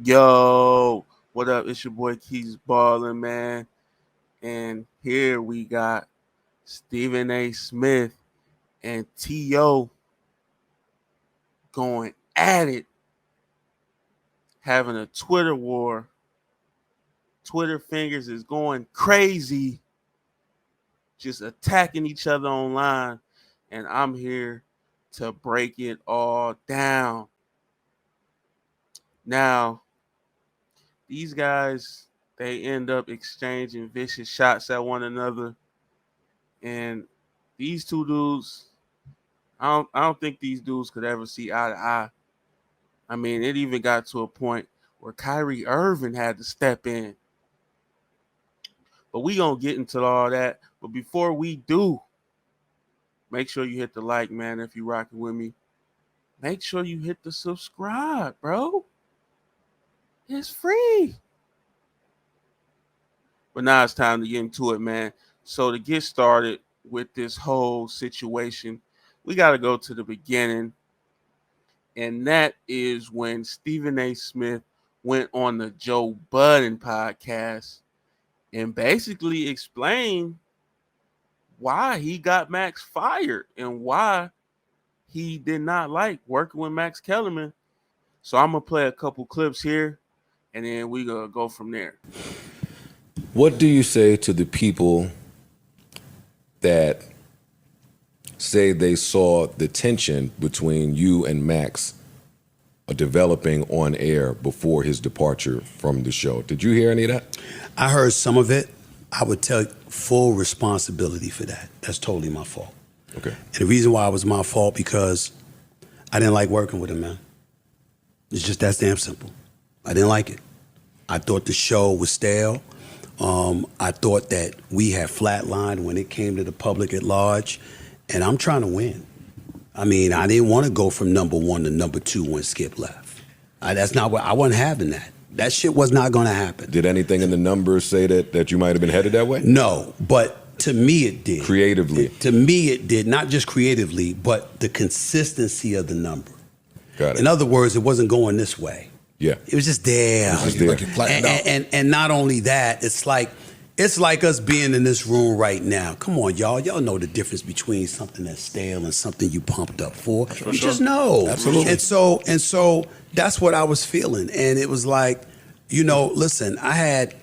Yo, what up? It's your boy Keys Ballin', man. And here we got Stephen A. Smith and T.O. going at it, having a Twitter war. Twitter fingers is going crazy, just attacking each other online. And I'm here to break it all down. Now, these guys, they end up exchanging vicious shots at one another. And these two dudes, I don't think these dudes could ever see eye to eye. I mean, it even got to a point where Kyrie Irving had to step in. But we gonna get into all that. But before we do, make sure you hit the like, man, if you rocking with me. Make sure you hit the subscribe, bro. It's free. But now it's time to get into it, man. So to get started with this whole situation, we got to go to the beginning. And that is when Stephen A. Smith went on the Joe Budden podcast and basically explained why he got Max fired and why he did not like working with Max Kellerman. So I'm going to play a couple clips here, and then we going to go from there. What do you say to the people that say they saw the tension between you and Max developing on air before his departure from the show? Did you hear any of that? I heard some of it. I would take full responsibility for that. That's totally my fault. Okay. And the reason why it was my fault, because I didn't like working with him, man. It's just that damn simple. I didn't like it. I thought the show was stale. I thought that we had flatlined when it came to the public at large, and I'm trying to win. I mean, I didn't want to go from number one to number two when Skip left. That's not what I wasn't having that. That shit was not going to happen. Did anything in the numbers say that you might have been headed that way? No, but to me it did. Creatively? To me it did, not just creatively, but the consistency of the number. Got it. In other words, it wasn't going this way. Yeah. It was just there. And not only that, it's like us being in this room right now. Come on, y'all. Y'all know the difference between something that's stale and something you pumped up for. You just know. Absolutely. And so that's what I was feeling. And it was like, listen, I had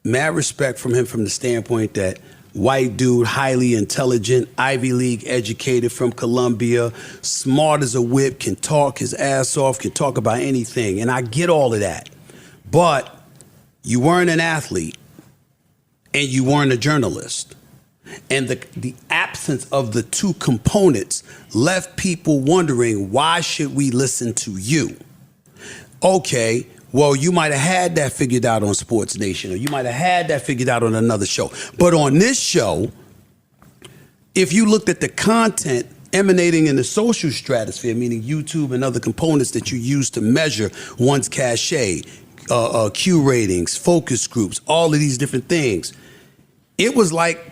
mad respect from him from the standpoint that white dude, highly intelligent, Ivy League educated from Columbia, smart as a whip, can talk his ass off, can talk about anything. And I get all of that. But you weren't an athlete and you weren't a journalist. And the absence of the two components left people wondering, why should we listen to you? Okay, well, you might have had that figured out on Sports Nation, or you might have had that figured out on another show. But on this show, if you looked at the content emanating in the social stratosphere, meaning YouTube and other components that you use to measure one's cachet, Q ratings, focus groups, all of these different things, it was like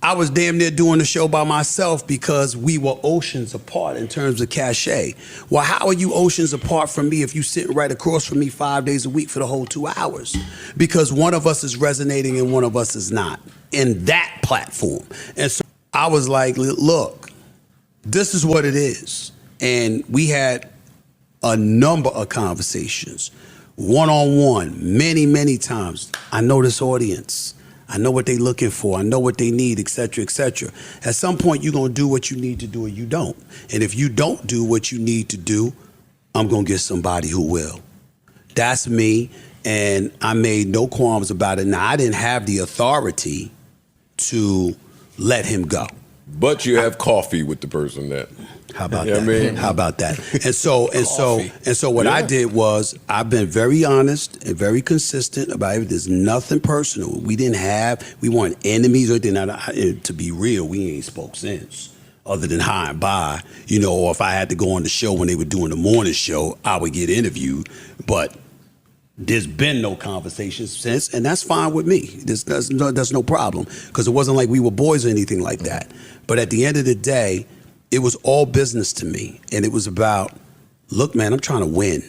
I was damn near doing the show by myself because we were oceans apart in terms of cachet. Well, how are you oceans apart from me if you sit right across from me 5 days a week for the whole 2 hours? Because one of us is resonating and one of us is not in that platform. And so I was like, look, this is what it is. And we had a number of conversations, one-on-one, many, many times. I know this audience. I know what they're looking for. I know what they need, et cetera, et cetera. At some point, you're going to do what you need to do or you don't. And if you don't do what you need to do, I'm going to get somebody who will. That's me, and I made no qualms about it. Now, I didn't have the authority to let him go. But you have coffee with the person that... How about that? I mean? How about that? And so what I did was, I've been very honest and very consistent about it. There's nothing personal. We weren't enemies or anything. To be real, we ain't spoke since, other than hi and bye. Or if I had to go on the show when they were doing the morning show, I would get interviewed. But there's been no conversations since, and that's fine with me. There's no problem, because it wasn't like we were boys or anything like that. But at the end of the day, it was all business to me. And it was about, look, man, I'm trying to win.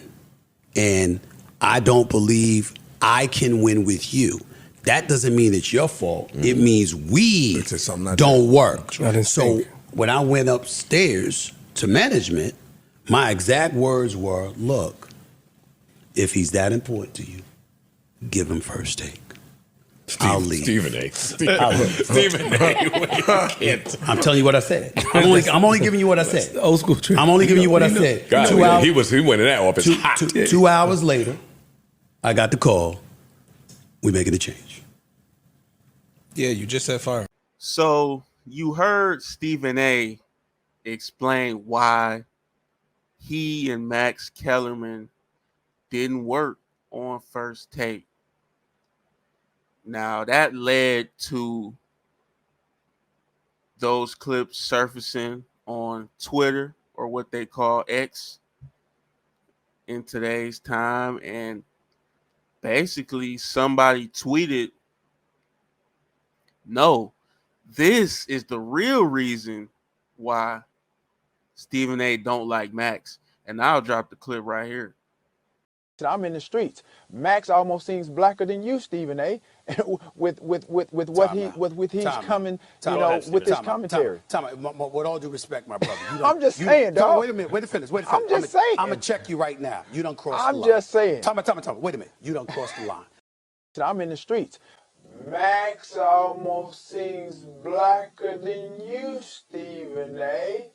And I don't believe I can win with you. That doesn't mean it's your fault. It means we It's something like don't that. work. I didn't So think. when I went upstairs to management, my exact words were, look, if he's that important to you, give him first take. I'll leave. Stephen A. I'll leave. Stephen A. I'm telling you what I said. I'm only giving you what I said. Old school trick. I'm only giving you what I said. God, 2 hours, he went in that office hot. 2 hours later, I got the call. We making a change. Yeah, you just said fire. So you heard Stephen A explain why he and Max Kellerman didn't work on First Take. Now that led to those clips surfacing on Twitter, or what they call X in today's time, and basically somebody tweeted, no, this is the real reason why Stephen A don't like Max. And I'll drop the clip right here. I'm in the streets. Max almost seems blacker than you, Stephen A. with what he's coming, with this commentary. With all due respect, my brother. I'm just saying, dog. Wait a minute. Wait a finish. I'm just saying. I'm gonna check you right now. You don't cross the I'm line. just saying. Time. Wait a minute. You don't cross the line. I'm in the streets. Max almost seems blacker than you, Stephen A.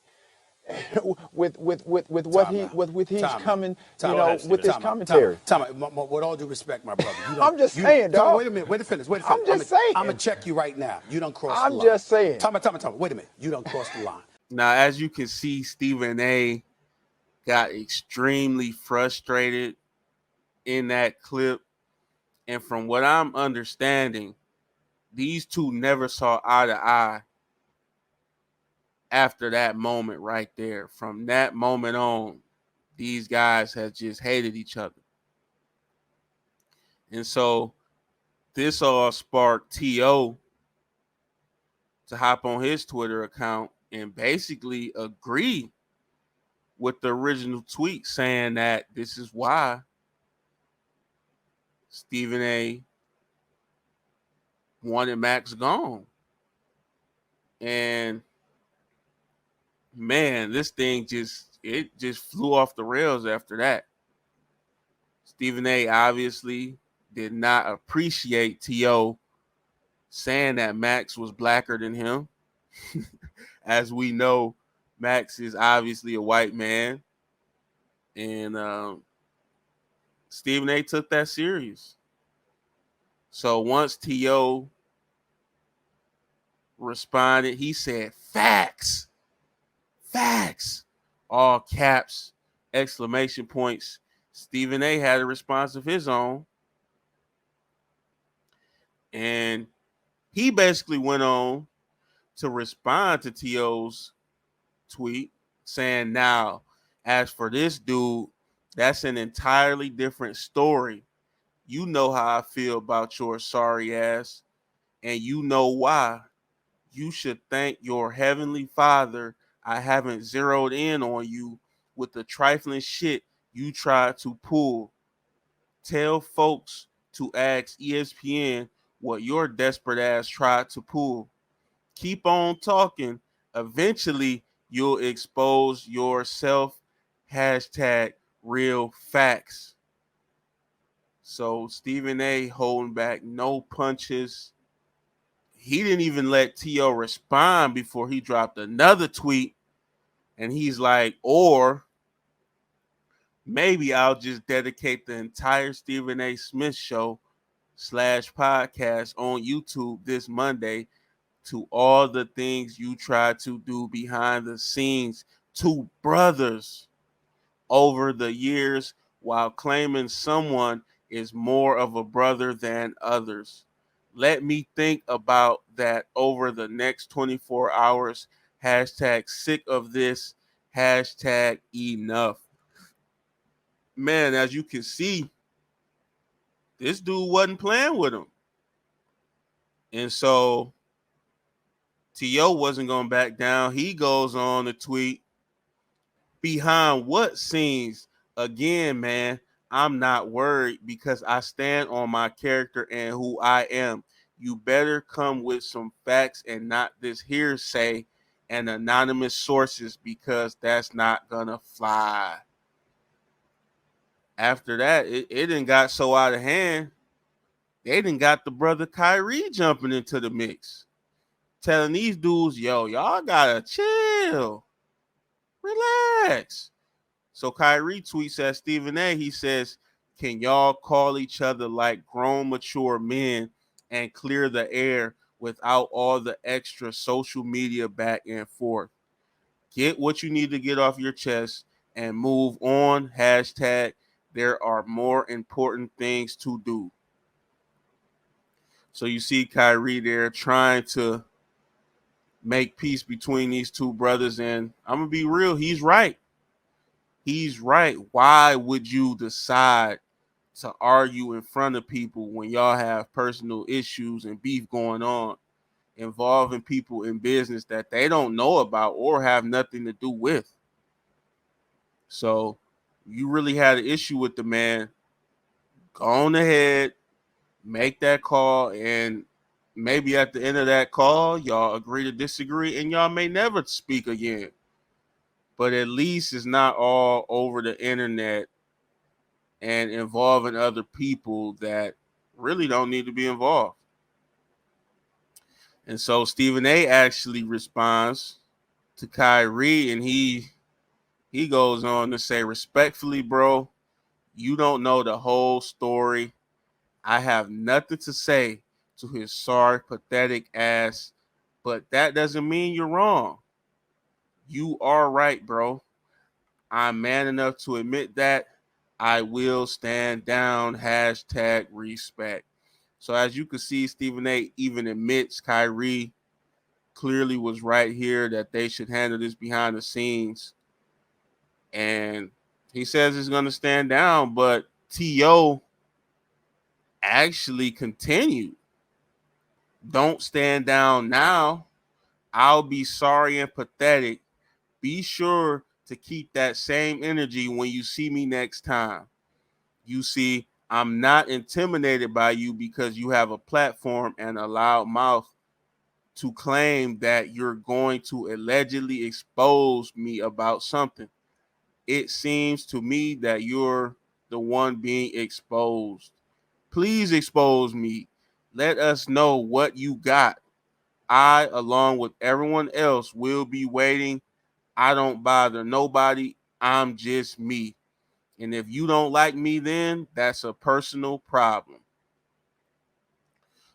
with what he's coming, with this commentary. With all due respect, my brother. I'm just saying, dog. Wait a minute. Wait a finish. I'm just saying. I'm gonna check you right now. You don't cross the line. I'm just saying. Time. Wait a minute. You don't cross the line. Now, as you can see, Stephen A got extremely frustrated in that clip. And from what I'm understanding, these two never saw eye to eye after that moment right there. From that moment on, these guys have just hated each other. And so this all sparked T.O. to hop on his Twitter account and basically agree with the original tweet, saying that this is why Stephen A wanted Max gone. And man, this thing just flew off the rails after that. Stephen A obviously did not appreciate T.O. saying that Max was blacker than him. As we know, Max is obviously a white man. And Stephen A took that serious. So once T.O. responded, he said, facts, all caps, exclamation points. Stephen A had a response of his own. And he basically went on to respond to T.O.'s tweet saying, now, as for this dude, that's an entirely different story. You know how I feel about your sorry ass, and you know why. You should thank your heavenly Father I haven't zeroed in on you with the trifling shit you tried to pull. Tell folks to ask ESPN what your desperate ass tried to pull. Keep on talking. Eventually, you'll expose yourself. Hashtag real facts. So Stephen A holding back no punches. He didn't even let T.O. respond before he dropped another tweet. And he's like, or maybe I'll just dedicate the entire Stephen A. Smith show / podcast on YouTube this Monday to all the things you tried to do behind the scenes to brothers over the years while claiming someone is more of a brother than others. Let me think about that over the next 24 hours. Hashtag sick of this. Hashtag enough. Man, as you can see, this dude wasn't playing with him. And so T.O. wasn't going to back down. He goes on to tweet, behind what scenes? Again, man, I'm not worried because I stand on my character and who I am. You better come with some facts and not this hearsay and anonymous sources because that's not gonna fly. After that, it didn't got so out of hand. They didn't got the brother Kyrie jumping into the mix, telling these dudes, yo, y'all gotta chill, relax. So Kyrie tweets at Stephen A. He says, can y'all call each other like grown, mature men and clear the air without all the extra social media back and forth? Get what you need to get off your chest and move on. Hashtag, there are more important things to do. So you see Kyrie there trying to make peace between these two brothers. And I'm going to be real, he's right. He's right. Why would you decide to argue in front of people when y'all have personal issues and beef going on involving people in business that they don't know about or have nothing to do with? So you really had an issue with the man. Go on ahead, make that call, and maybe at the end of that call, y'all agree to disagree, and y'all may never speak again. But at least it's not all over the internet and involving other people that really don't need to be involved. And so Stephen A actually responds to Kyrie, and he goes on to say, respectfully, bro, you don't know the whole story. I have nothing to say to his sorry, pathetic ass, but that doesn't mean you're wrong. You are right, bro. I'm man enough to admit that. I will stand down. Hashtag respect. So as you can see, Stephen A even admits Kyrie clearly was right here that they should handle this behind the scenes. And he says he's going to stand down, but T.O. actually continued. Don't stand down now. I'll be sorry and pathetic. Be sure to keep that same energy when you see me next time. You see, I'm not intimidated by you because you have a platform and a loud mouth to claim that you're going to allegedly expose me about something. It seems to me that you're the one being exposed. Please expose me. Let us know what you got. I, along with everyone else, will be waiting. I don't bother nobody. I'm just me. And if you don't like me, then that's a personal problem.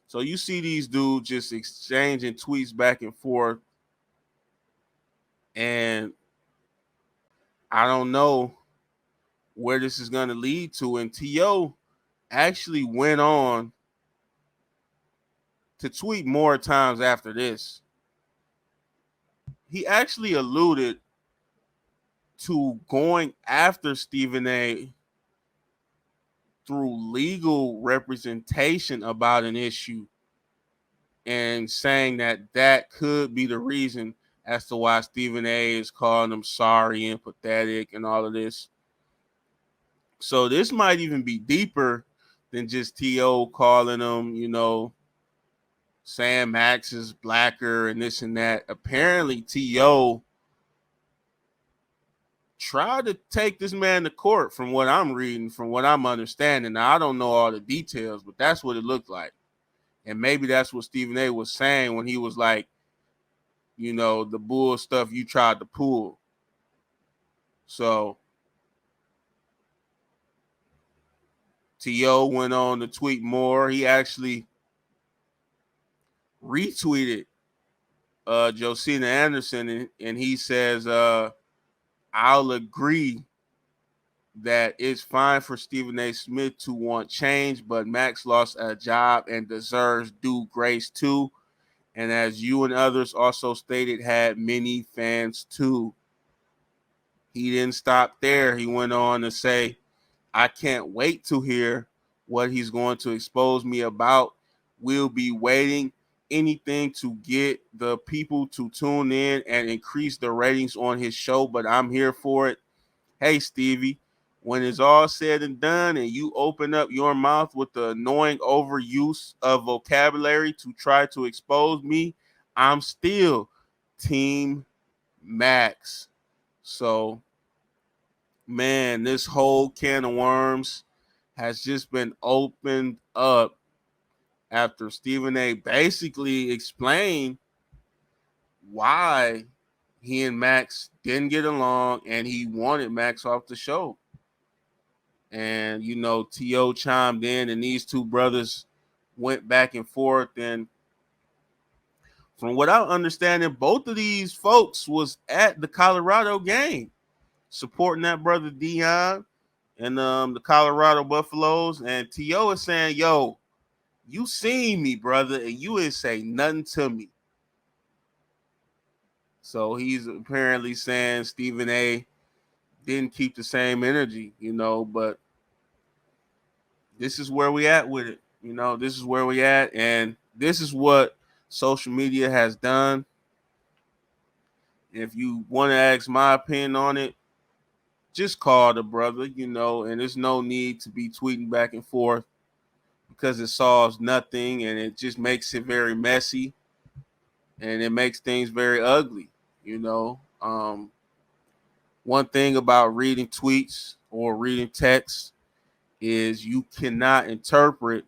So you see these dudes just exchanging tweets back and forth. And I don't know where this is going to lead to. And T.O. actually went on to tweet more times after this. He actually alluded to going after Stephen A through legal representation about an issue and saying that that could be the reason as to why Stephen A is calling him sorry and pathetic and all of this. So this might even be deeper than just T.O. calling him, Sam Max is blacker and this and that. Apparently T.O. tried to take this man to court from what I'm reading, from what I'm understanding. Now, I don't know all the details, but that's what it looked like. And maybe that's what Stephen A was saying when he was like, the bull stuff you tried to pull. So T.O. went on to tweet more. He actually retweeted Josina Anderson, and he says, I'll agree that it's fine for Stephen A. Smith to want change, but Max lost a job and deserves due grace too. And as you and others also stated, had many fans too. He didn't stop there. He went on to say, I can't wait to hear what he's going to expose me about. We'll be waiting anything to get the people to tune in and increase the ratings on his show, but I'm here for it. Hey, Stevie, when it's all said and done and you open up your mouth with the annoying overuse of vocabulary to try to expose me, I'm still Team Max. So, man, this whole can of worms has just been opened up after Stephen A basically explained why he and Max didn't get along and he wanted Max off the show. And T.O. chimed in, and these two brothers went back and forth. And from what I understand, both of these folks was at the Colorado game supporting that brother Dion and the Colorado Buffaloes. And T.O. is saying, "Yo, you seen me, brother, and you didn't say nothing to me." So he's apparently saying Stephen A didn't keep the same energy, but this is where we at with it. This is where we at, and this is what social media has done. If you want to ask my opinion on it, just call the brother, and there's no need to be tweeting back and forth because it solves nothing and it just makes it very messy and it makes things very ugly, you know. One thing about reading tweets or reading text is you cannot interpret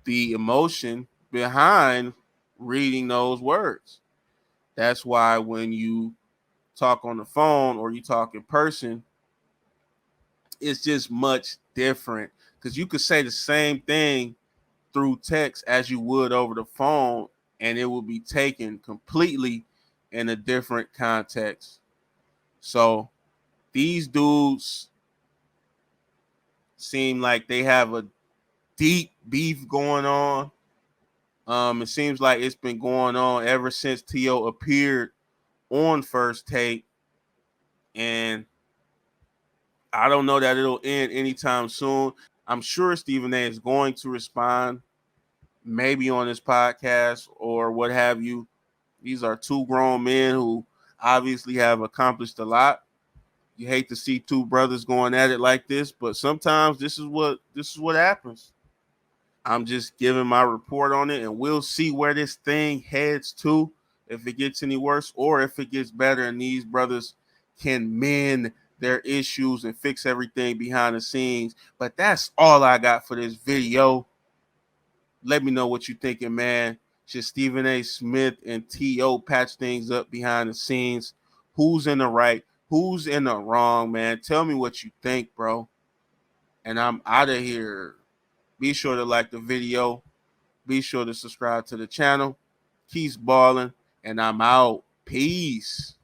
the emotion behind reading those words. That's why when you talk on the phone or you talk in person, it's just much different because you could say the same thing through text as you would over the phone and it will be taken completely in a different context. So these dudes seem like they have a deep beef going on. It seems like it's been going on ever since T.O. appeared on First Take, and I don't know that it'll end anytime soon. I'm sure Stephen A is going to respond, maybe on this podcast or what have you. These are two grown men who obviously have accomplished a lot. You hate to see two brothers going at it like this, but sometimes this is what happens. I'm just giving my report on it, and we'll see where this thing heads to, if it gets any worse or if it gets better and these brothers can mend their issues and fix everything behind the scenes. But that's all I got for this video. Let me know what you're thinking, man. Should Stephen A. Smith and T.O. patch things up behind the scenes? Who's in the right? Who's in the wrong, man? Tell me what you think, bro. And I'm out of here. Be sure to like the video. Be sure to subscribe to the channel. Keep balling. And I'm out. Peace.